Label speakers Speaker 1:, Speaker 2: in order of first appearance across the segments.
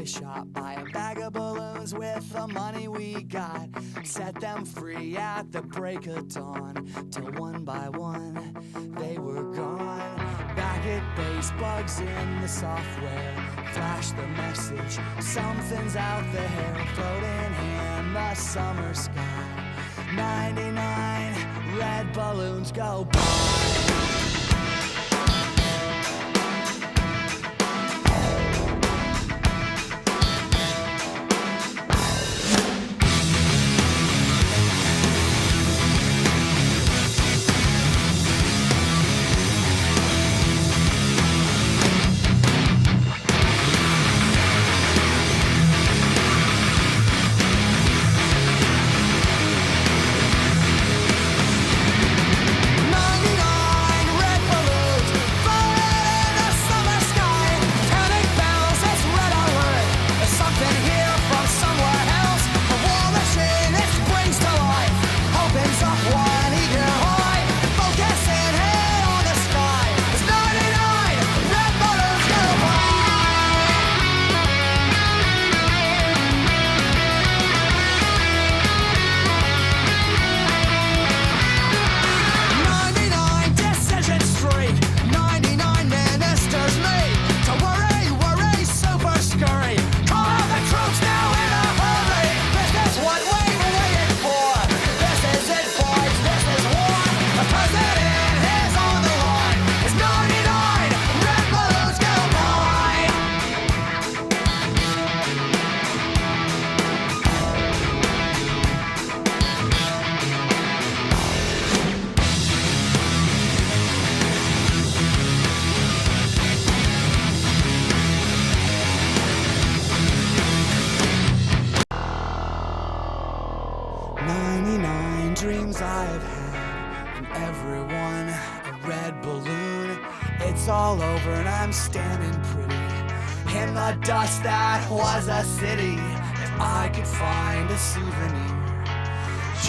Speaker 1: toy shop, buy a bag of balloons with the money we got. Set them free at the break of dawn, till one by one they were gone. Back at base, bugs in the software flash the message, something's out there, floating in the summer sky. 99 red balloons go by. Dreams I've had, and everyone a red balloon. It's all over and I'm standing pretty in the dust that was a city. If I could find a souvenir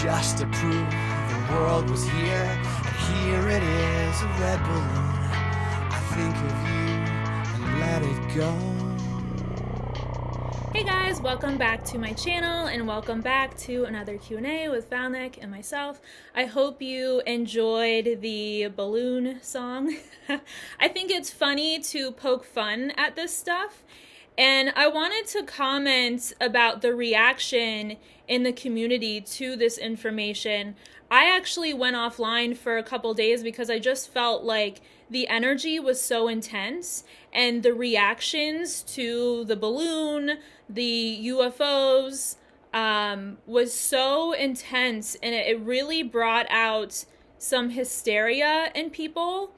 Speaker 1: just to prove the world was here, and here it is, a red balloon. I think of you and let it go.
Speaker 2: Hey guys, welcome back to my channel and welcome back to another Q&A with Val Nek and myself. I hope you enjoyed the balloon song. I think it's funny to poke fun at this stuff, and I wanted to comment about the reaction in the community to this information. I actually went offline for a couple days because I just felt like the energy was so intense, and the reactions to the balloon, the UFOs, was so intense, and it really brought out some hysteria in people,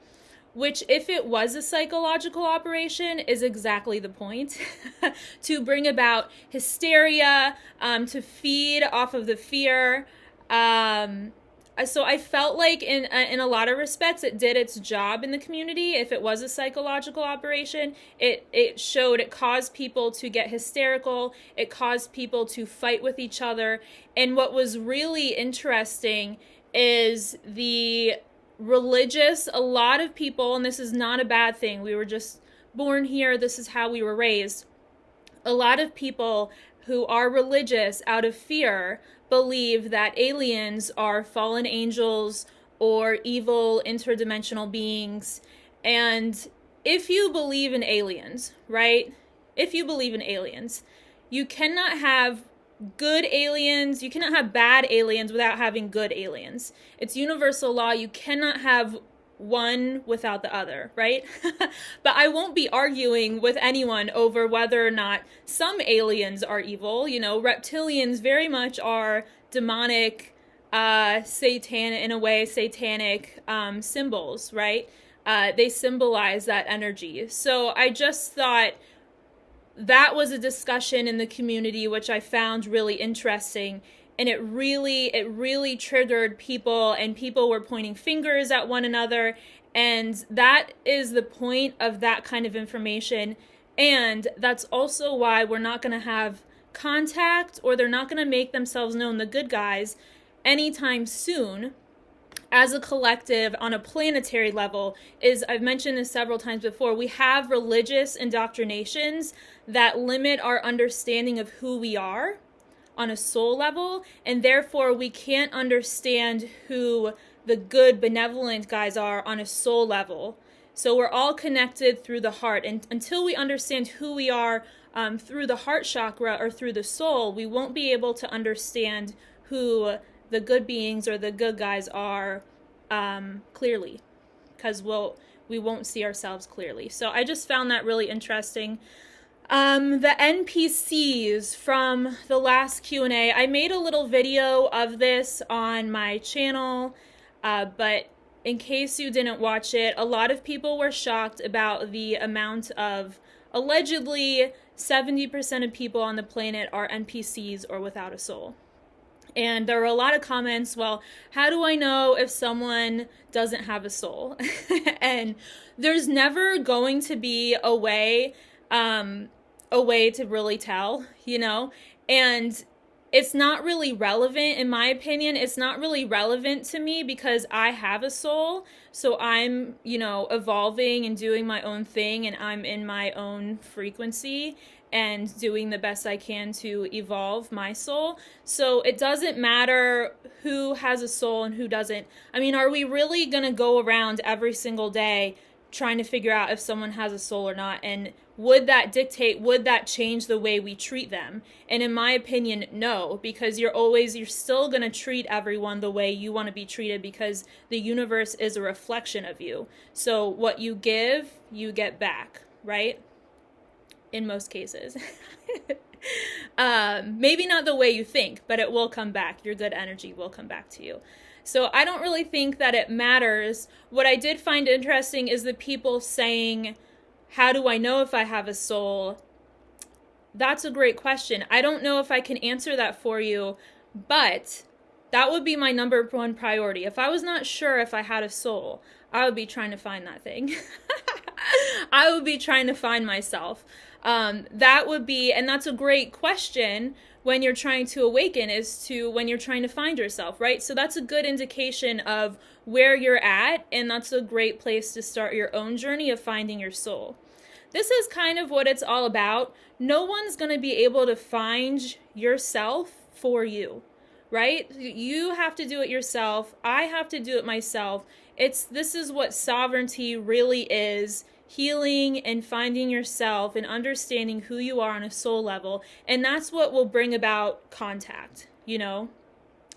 Speaker 2: which, if it was a psychological operation, is exactly the point. To bring about hysteria, to feed off of the fear. So I felt like in a lot of respects it did its job in the community. If it was a psychological operation, it caused people to get hysterical, it caused people to fight with each other. And what was really interesting is a lot of people, and this is not a bad thing, we were just born here, this is how we were raised. A lot of people who are religious out of fear believe that aliens are fallen angels or evil interdimensional beings. And if you believe in aliens, right? If you believe in aliens, you cannot have good aliens, you cannot have bad aliens without having good aliens. It's universal law. You cannot have one without the other, right? But I won't be arguing with anyone over whether or not some aliens are evil. You know, reptilians very much are demonic, satanic symbols, right? They symbolize that energy. So I just thought that was a discussion in the community which I found really interesting. And it really triggered people, and people were pointing fingers at one another. And that is the point of that kind of information. And that's also why we're not going to have contact, or they're not going to make themselves known, the good guys, anytime soon, as a collective on a planetary level is, I've mentioned this several times before, we have religious indoctrinations that limit our understanding of who we are on a soul level, and therefore we can't understand who the good, benevolent guys are on a soul level. So we're all connected through the heart, and until we understand who we are through the heart chakra or through the soul, we won't be able to understand who the good beings or the good guys are clearly, because we won't see ourselves clearly. So I just found that really interesting. The NPCs from the last Q&A, I made a little video of this on my channel, but in case you didn't watch it, a lot of people were shocked about the amount of, allegedly 70% of people on the planet are NPCs or without a soul. And there were a lot of comments, well, how do I know if someone doesn't have a soul? And there's never going to be a way to really tell, you know? And it's not really relevant, in my opinion. It's not really relevant to me because I have a soul. So I'm, you know, evolving and doing my own thing, and I'm in my own frequency and doing the best I can to evolve my soul. So it doesn't matter who has a soul and who doesn't. I mean, are we really going to go around every single day trying to figure out if someone has a soul or not? And would that change the way we treat them? And in my opinion, no, because you're still going to treat everyone the way you want to be treated, because the universe is a reflection of you. So what you give, you get back, right? In most cases. Maybe not the way you think, but it will come back. Your good energy will come back to you. So I don't really think that it matters. What I did find interesting is the people saying, how do I know if I have a soul? That's a great question. I don't know if I can answer that for you, but that would be my number one priority. If I was not sure if I had a soul, I would be trying to find that thing. I would be trying to find myself. That would be, and that's a great question when you're trying to awaken, when you're trying to find yourself, right? So that's a good indication of where you're at, and that's a great place to start your own journey of finding your soul. This is kind of what it's all about. No one's going to be able to find yourself for you, right? You have to do it yourself. I have to do it myself. This is what sovereignty really is. Healing and finding yourself and understanding who you are on a soul level. And that's what will bring about contact, you know?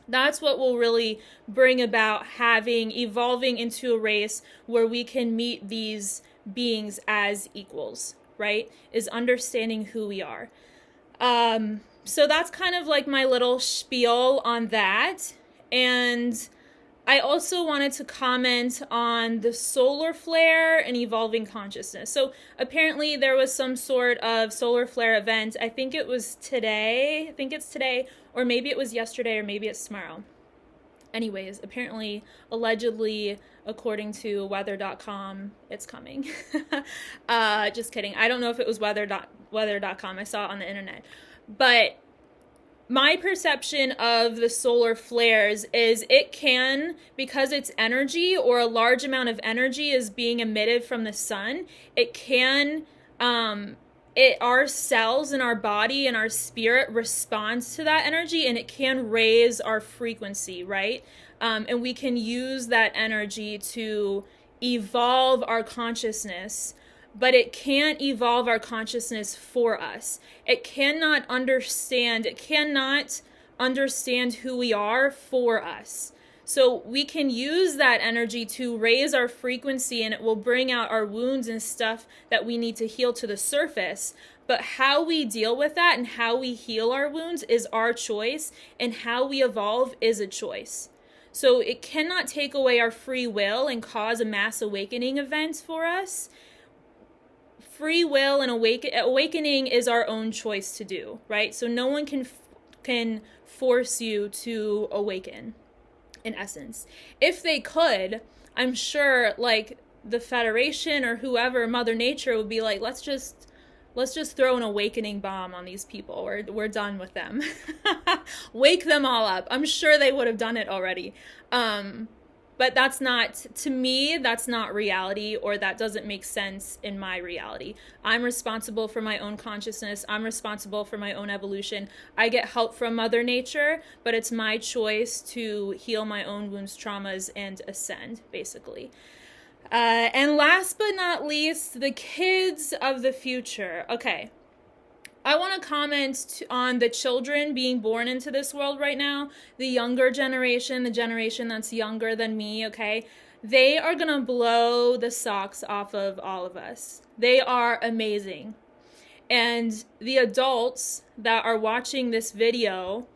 Speaker 2: That's what will really bring about evolving into a race where we can meet these beings as equals, right? Is understanding who we are. So that's kind of like my little spiel on that. And I also wanted to comment on the solar flare and evolving consciousness. So apparently there was some sort of solar flare event. I think it's today, or maybe it was yesterday, or maybe it's tomorrow. Anyways, apparently, allegedly, according to weather.com, it's coming. Just kidding. I don't know if it was weather.com. I saw it on the internet. But my perception of the solar flares is it can, because it's energy, or a large amount of energy is being emitted from the sun, it can, our cells in our body and our spirit responds to that energy, and it can raise our frequency, right? And we can use that energy to evolve our consciousness. But it can't evolve our consciousness for us. It cannot understand who we are for us. So we can use that energy to raise our frequency, and it will bring out our wounds and stuff that we need to heal to the surface. But how we deal with that and how we heal our wounds is our choice, and how we evolve is a choice. So it cannot take away our free will and cause a mass awakening event for us. Free will and awakening is our own choice to do, right? So no one can force you to awaken, in essence. If they could, I'm sure, like, the Federation or whoever, Mother Nature, would be like, let's just throw an awakening bomb on these people. We're done with them. Wake them all up. I'm sure they would have done it already. But that's not, to me, that's not reality, or that doesn't make sense in my reality. I'm responsible for my own consciousness. I'm responsible for my own evolution. I get help from Mother Nature, but it's my choice to heal my own wounds, traumas, and ascend, basically. And last but not least, the kids of the future. Okay. I want to comment on the children being born into this world right now, the younger generation, the generation that's younger than me, okay? They are going to blow the socks off of all of us. They are amazing. And the adults that are watching this video,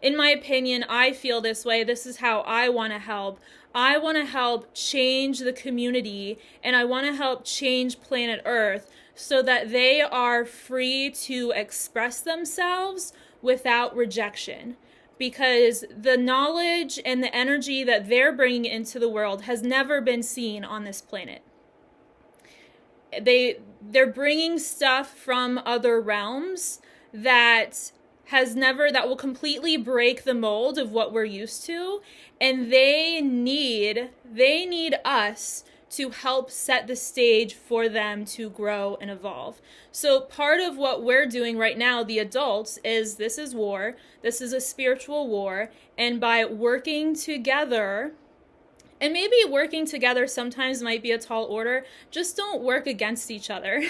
Speaker 2: in my opinion, I feel this way. This is how I want to help. I want to help change the community, and I want to help change planet Earth so that they are free to express themselves without rejection. Because the knowledge and the energy that they're bringing into the world has never been seen on this planet. They're bringing stuff from other realms that will completely break the mold of what we're used to, and they need us to help set the stage for them to grow and evolve. So part of what we're doing right now, the adults, is this is war. This is a spiritual war. And by working together, and maybe working together sometimes might be a tall order, just don't work against each other.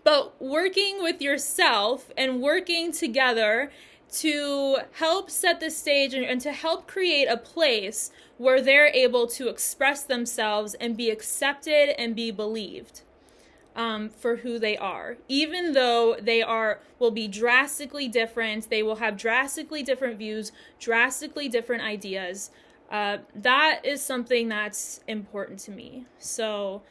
Speaker 2: But working with yourself and working together to help set the stage and to help create a place where they're able to express themselves and be accepted and be believed for who they are. Even though will be drastically different, they will have drastically different views, drastically different ideas. That is something that's important to me. So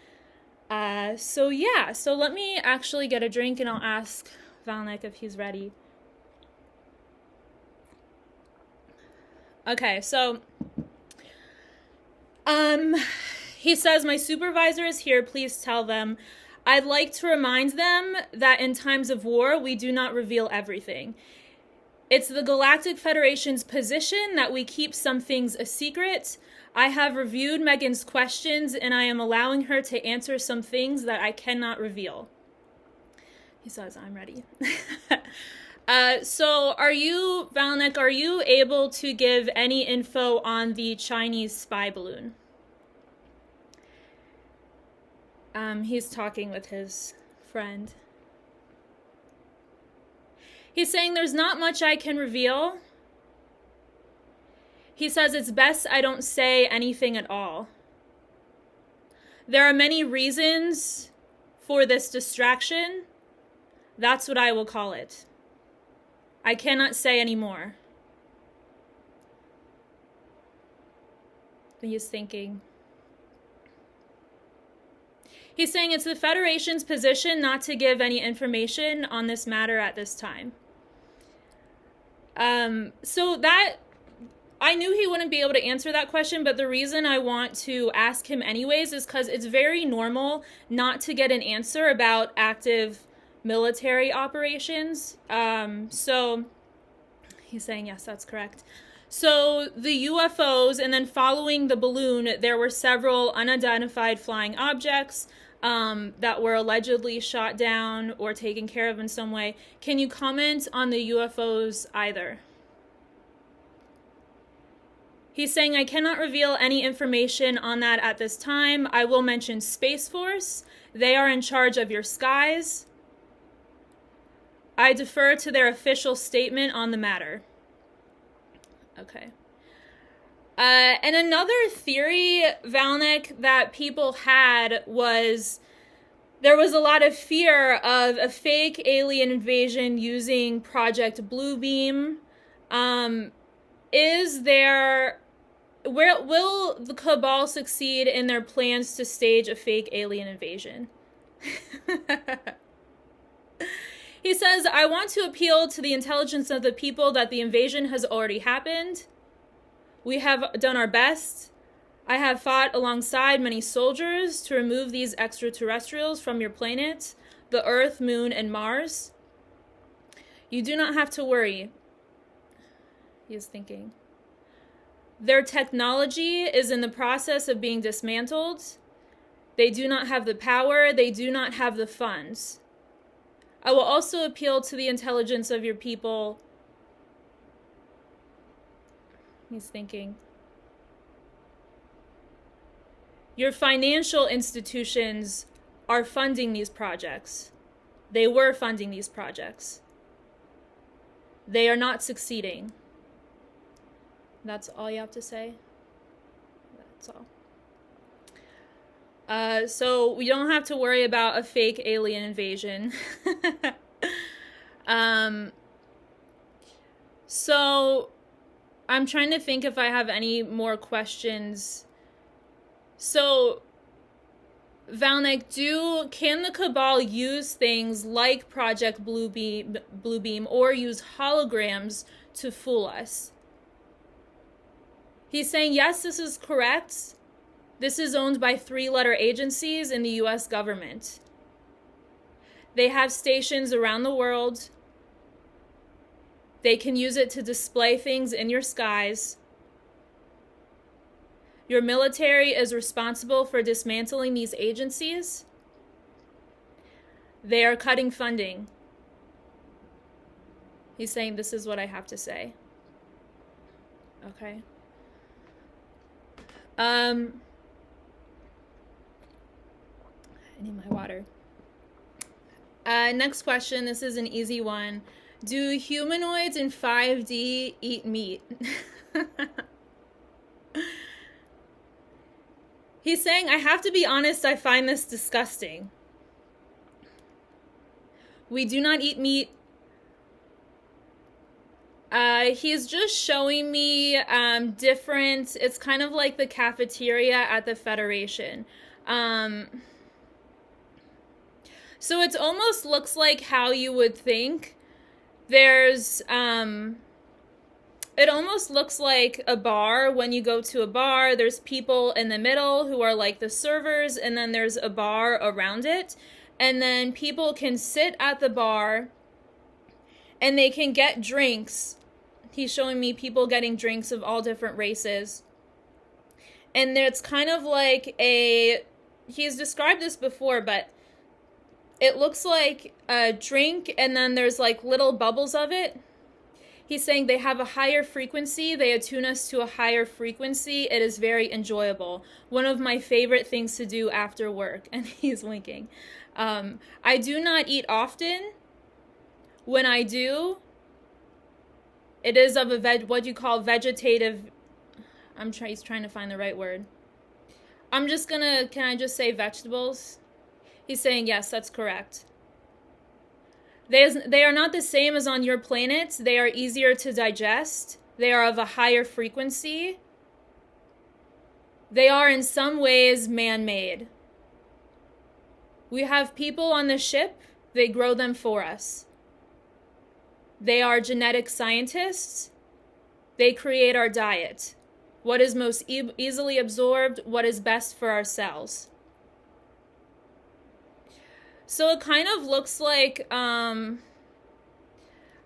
Speaker 2: let me actually get a drink and I'll ask Val Nek if he's ready. Okay, so he says, my supervisor is here, please tell them. I'd like to remind them that in times of war, we do not reveal everything. It's the Galactic Federation's position that we keep some things a secret. I have reviewed Megan's questions, and I am allowing her to answer some things that I cannot reveal. He says, I'm ready. So are you, Val Nek, are you able to give any info on the Chinese spy balloon? He's talking with his friend. He's saying there's not much I can reveal. He says it's best I don't say anything at all. There are many reasons for this distraction. That's what I will call it. I cannot say any more. He's thinking. He's saying it's the Federation's position not to give any information on this matter at this time. So that, I knew he wouldn't be able to answer that question, but the reason I want to ask him anyways is because it's very normal not to get an answer about active military operations. So he's saying, yes, that's correct. So the UFOs, and then following the balloon, there were several unidentified flying objects that were allegedly shot down or taken care of in some way. Can you comment on the UFOs either? He's saying, I cannot reveal any information on that at this time. I will mention Space Force. They are in charge of your skies. I defer to their official statement on the matter. Okay. And another theory, Val Nek, that people had was there was a lot of fear of a fake alien invasion using Project Bluebeam. Will the Cabal succeed in their plans to stage a fake alien invasion? He says, I want to appeal to the intelligence of the people that the invasion has already happened. We have done our best. I have fought alongside many soldiers to remove these extraterrestrials from your planet, the Earth, Moon, and Mars. You do not have to worry. He is thinking. Their technology is in the process of being dismantled. They do not have the power. They do not have the funds. I will also appeal to the intelligence of your people. He's thinking. Your financial institutions are funding these projects. They were funding these projects. They are not succeeding. That's all you have to say? That's all. So we don't have to worry about a fake alien invasion. So I'm trying to think if I have any more questions. So, Val Nek, can the Cabal use things like Project Bluebeam or use holograms to fool us? He's saying, yes, this is correct. This is owned by 3-letter agencies in the US government. They have stations around the world. They can use it to display things in your skies. Your military is responsible for dismantling these agencies. They are cutting funding. He's saying, this is what I have to say. Okay. I need my water. Next question. This is an easy one. Do humanoids in 5D eat meat? He's saying, I have to be honest, I find this disgusting. We do not eat meat. He's just showing me different, it's kind of like the cafeteria at the Federation. So it almost looks like how you would think. There's, it almost looks like a bar. When you go to a bar, there's people in the middle who are like the servers, and then there's a bar around it. And then people can sit at the bar and they can get drinks. He's showing me people getting drinks of all different races. And it's kind of like he's described this before, but it looks like a drink and then there's like little bubbles of it. He's saying they have a higher frequency. They attune us to a higher frequency. It is very enjoyable. One of my favorite things to do after work. And he's winking. I do not eat often. When I do, it is of a what you call vegetative. He's trying to find the right word. Can I just say vegetables? He's saying, yes, that's correct. They are not the same as on your planet. They are easier to digest. They are of a higher frequency. They are in some ways man-made. We have people on the ship. They grow them for us. They are genetic scientists. They create our diet. What is most easily absorbed, what is best for our cells. So it kind of looks like, I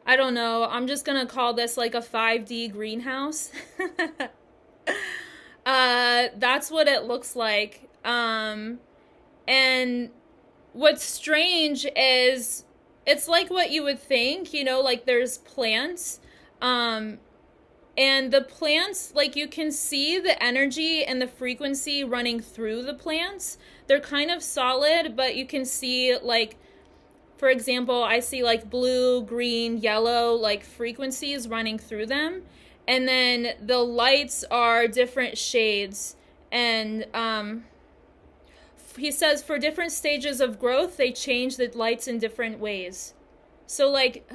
Speaker 2: don't know, I'm just going to call this like a 5D greenhouse. That's what it looks like. And what's strange is it's like what you would think, like there's plants. And the plants, like you can see the energy and the frequency running through the plants. They're kind of solid, but you can see like, for example, I see like blue, green, yellow, like frequencies running through them. And then the lights are different shades. And he says for different stages of growth, they change the lights in different ways. So like,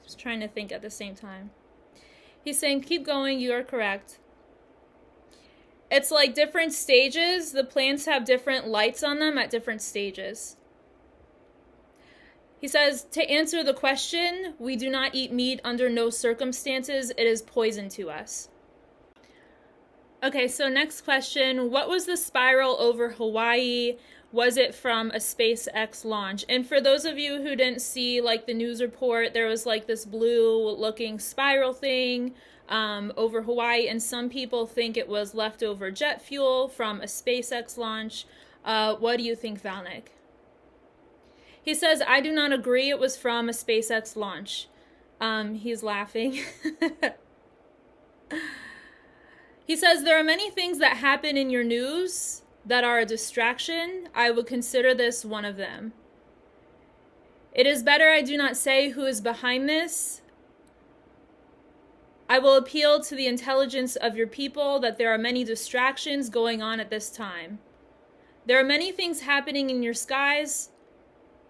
Speaker 2: just trying to think at the same time. He's saying, keep going, you are correct. It's like different stages. The plants have different lights on them at different stages. He says, to answer the question, we do not eat meat under no circumstances. It is poison to us. Okay, so next question. What was the spiral over Hawaii? Was it from a SpaceX launch? And for those of you who didn't see like the news report, there was like this blue looking spiral thing. over Hawaii, and some people think it was leftover jet fuel from a SpaceX launch. What do you think, Val Nek? He says, I do not agree it was from a SpaceX launch. He's laughing. He says, there are many things that happen in your news that are a distraction. I would consider this one of them. It is better I do not say who is behind this. I will appeal to the intelligence of your people that there are many distractions going on at this time. There are many things happening in your skies,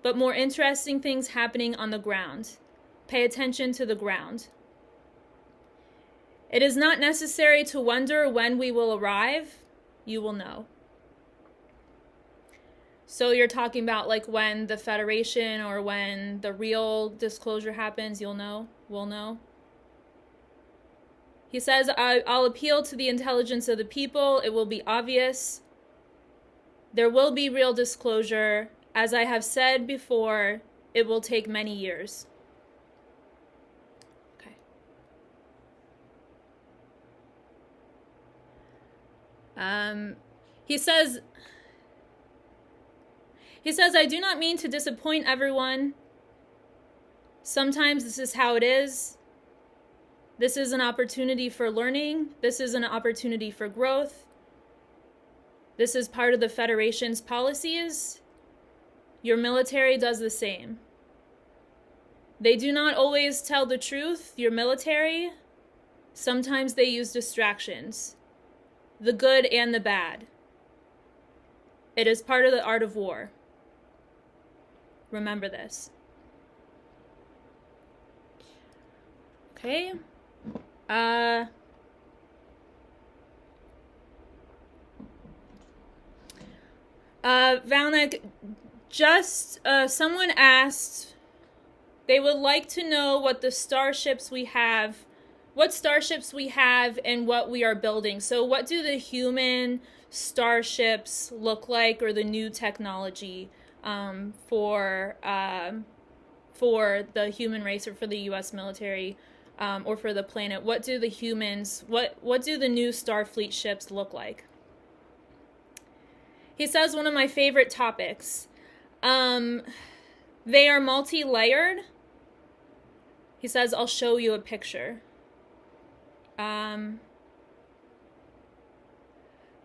Speaker 2: but more interesting things happening on the ground. Pay attention to the ground. It is not necessary to wonder when we will arrive. You will know. So you're talking about like when the Federation or when the real disclosure happens, you'll know, we'll know. He says, I'll appeal to the intelligence of the people. It will be obvious. There will be real disclosure. As I have said before, it will take many years. Okay. He says, I do not mean to disappoint everyone. Sometimes this is how it is. This is an opportunity for learning. This is an opportunity for growth. This is part of the Federation's policies. Your military does the same. They do not always tell the truth, your military. Sometimes they use distractions, the good and the bad. It is part of the art of war. Remember this. Okay. Val Nek, just someone asked, they would like to know what starships we have and what we are building. So what do the human starships look like, or the new technology for the human race, or for the U.S. military, or for the planet? What do the humans, what do the new Starfleet ships look like? He says, one of my favorite topics. They are multi-layered. He says, I'll show you a picture. There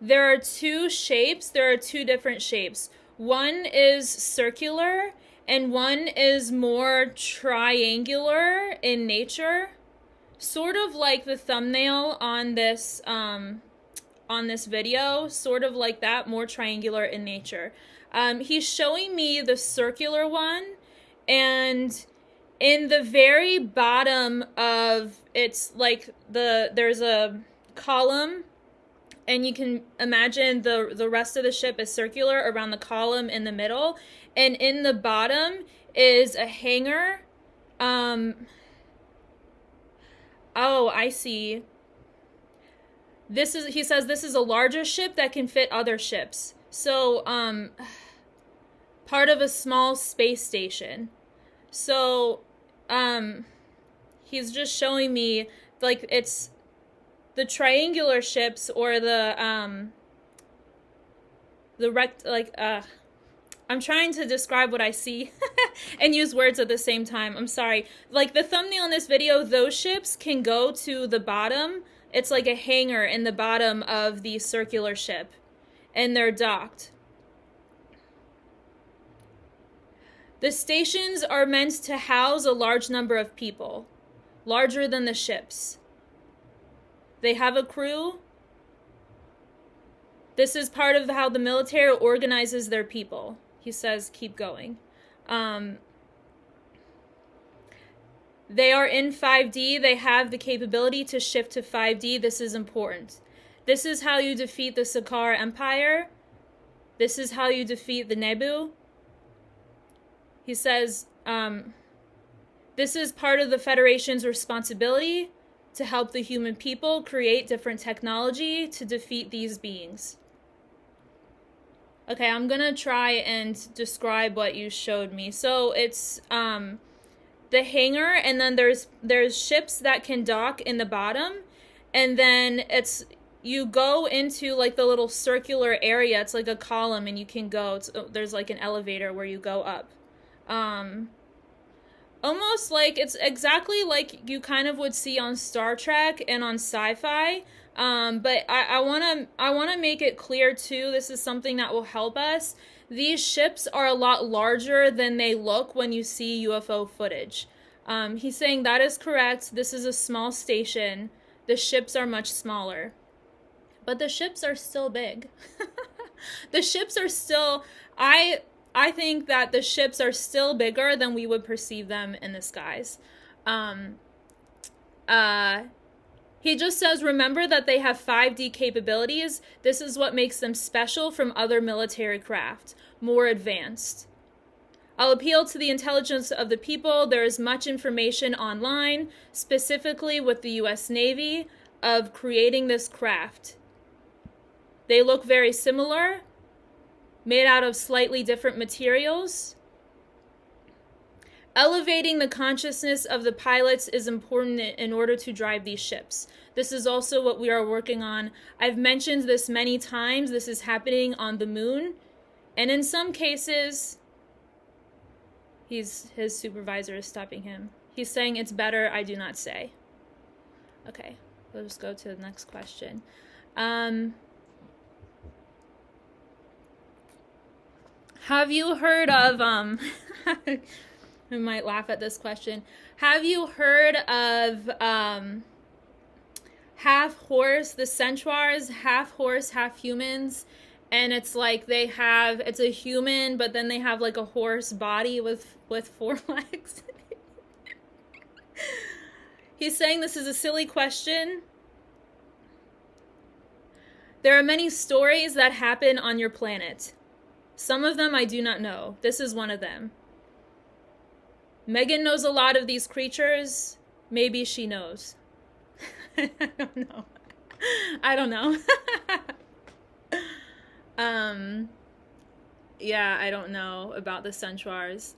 Speaker 2: are two shapes. There are two different shapes. One is circular and one is more triangular in nature. Sort of like the thumbnail on this video, sort of like that, more triangular in nature. He's showing me the circular one, and in the very bottom of it's like there's a column, and you can imagine the rest of the ship is circular around the column in the middle, and in the bottom is a hangar. Oh, I see. He says this is a larger ship that can fit other ships. So, part of a small space station. So, he's just showing me, like, it's the triangular ships, or I'm trying to describe what I see and use words at the same time. I'm sorry. Like, the thumbnail in this video, those ships can go to the bottom. It's like a hangar in the bottom of the circular ship, and they're docked. The stations are meant to house a large number of people, larger than the ships. They have a crew. This is part of how the military organizes their people. He says, keep going. They are in 5D. They have the capability to shift to 5D. This is important. This is how you defeat the Sakar Empire. This is how you defeat the Nebu. He says, this is part of the Federation's responsibility to help the human people create different technology to defeat these beings. Okay, I'm gonna try and describe what you showed me. So it's, the hangar, and then there's ships that can dock in the bottom, and then you go into like the little circular area. It's like a column, and you can go. There's like an elevator where you go up. Almost like it's exactly like you kind of would see on Star Trek and on sci-fi. But I wanna make it clear too. This is something that will help us. These ships are a lot larger than they look when you see UFO footage. He's saying that is correct. This is a small station. The ships are much smaller. But the ships are still big. The ships are still... I think that the ships are still bigger than we would perceive them in the skies. He just says, remember that they have 5D capabilities. This is what makes them special from other military craft, more advanced. I'll appeal to the intelligence of the people. There is much information online, specifically with the U.S. Navy, of creating this craft. They look very similar, made out of slightly different materials. Elevating the consciousness of the pilots is important in order to drive these ships. This is also what we are working on. I've mentioned this many times. This is happening on the moon. And in some cases, his supervisor is stopping him. He's saying it's better I do not say. Okay, we'll just go to the next question. Have you heard of, I might laugh at this question. Have you heard of half horse, the Centaurs, half horse, half humans? And it's like it's a human, but then they have like a horse body with 4 legs. He's saying this is a silly question. There are many stories that happen on your planet. Some of them I do not know. This is one of them. Megan knows a lot of these creatures. Maybe she knows. I don't know. I don't know. Yeah, I don't know about the Centaurs.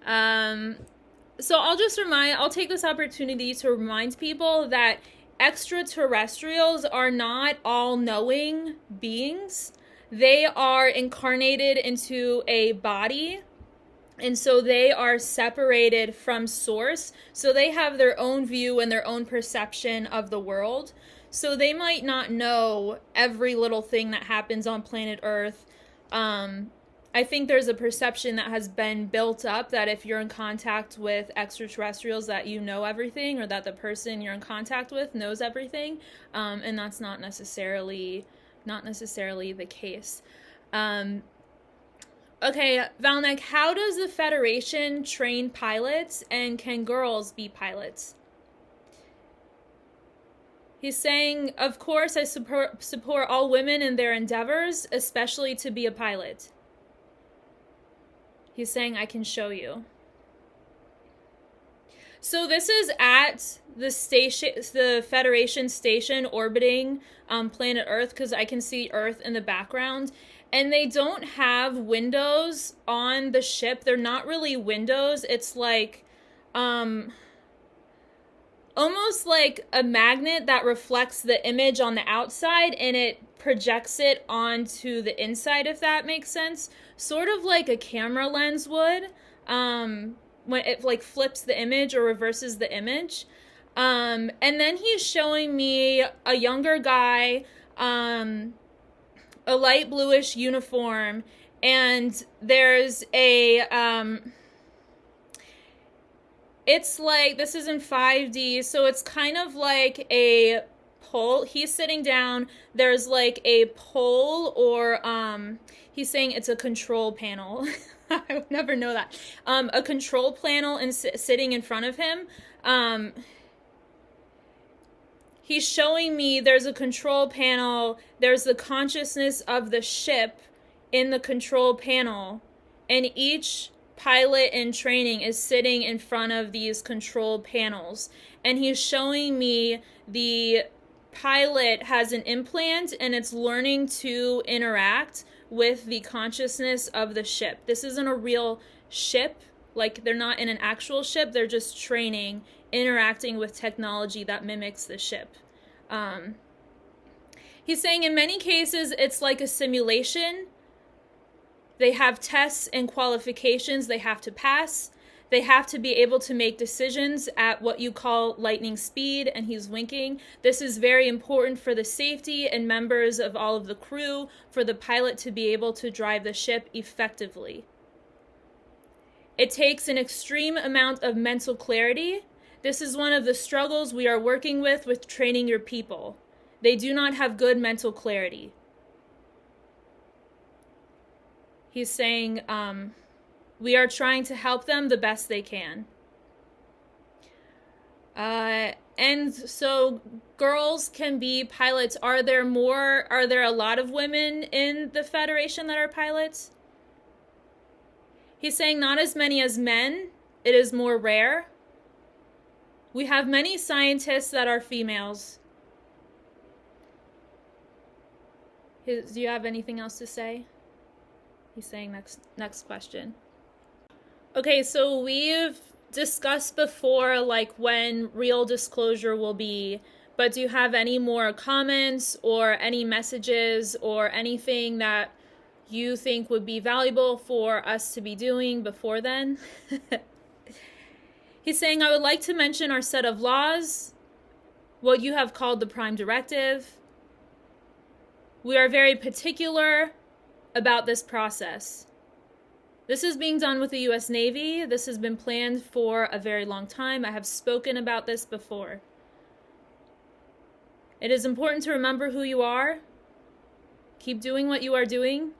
Speaker 2: So I'll take this opportunity to remind people that extraterrestrials are not all-knowing beings. They are incarnated into a body, and so they are separated from source. So they have their own view and their own perception of the world. So they might not know every little thing that happens on planet Earth. I think there's a perception that has been built up that if you're in contact with extraterrestrials that you know everything, or that the person you're in contact with knows everything, and that's not necessarily the case. Okay, Val Nek, how does the Federation train pilots, and can girls be pilots? He's saying, of course, I support all women in their endeavors, especially to be a pilot. He's saying, I can show you. So this is at the station, the Federation station orbiting planet Earth, because I can see Earth in the background. And they don't have windows on the ship. They're not really windows. It's like almost like a magnet that reflects the image on the outside and it projects it onto the inside, if that makes sense. Sort of like a camera lens would. When it like flips the image or reverses the image. And then he's showing me a younger guy, a light bluish uniform, and there's a, it's like, this is in 5D, so it's kind of like a pole. He's sitting down, there's like a pole, or, he's saying it's a control panel. I would never know that. A control panel and sitting in front of him. He's showing me there's a control panel. There's the consciousness of the ship in the control panel. And each pilot in training is sitting in front of these control panels. And he's showing me the pilot has an implant and it's learning to interact with the consciousness of the ship. This isn't a real ship like, they're not in an actual ship, they're just training, interacting with technology that mimics the ship. He's saying in many cases it's like a simulation. They have tests and qualifications they have to pass. They have to be able to make decisions at what you call lightning speed, and he's winking. This is very important for the safety and members of all of the crew, for the pilot to be able to drive the ship effectively. It takes an extreme amount of mental clarity. This is one of the struggles we are working with training your people. They do not have good mental clarity. He's saying, we are trying to help them the best they can. And so girls can be pilots. Are there a lot of women in the Federation that are pilots? He's saying not as many as men. It is more rare. We have many scientists that are females. Do you have anything else to say? He's saying next question. Okay, so we've discussed before, like, when real disclosure will be, but do you have any more comments or any messages or anything that you think would be valuable for us to be doing before then? He's saying, I would like to mention our set of laws, what you have called the Prime Directive. We are very particular about this process. This is being done with the U.S. Navy. This has been planned for a very long time. I have spoken about this before. It is important to remember who you are. Keep doing what you are doing.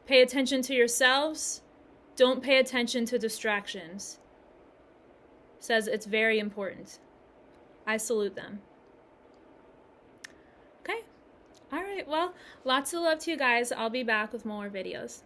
Speaker 2: Pay attention to yourselves. Don't pay attention to distractions. Says it's very important. I salute them. Okay. All right. Well, lots of love to you guys. I'll be back with more videos.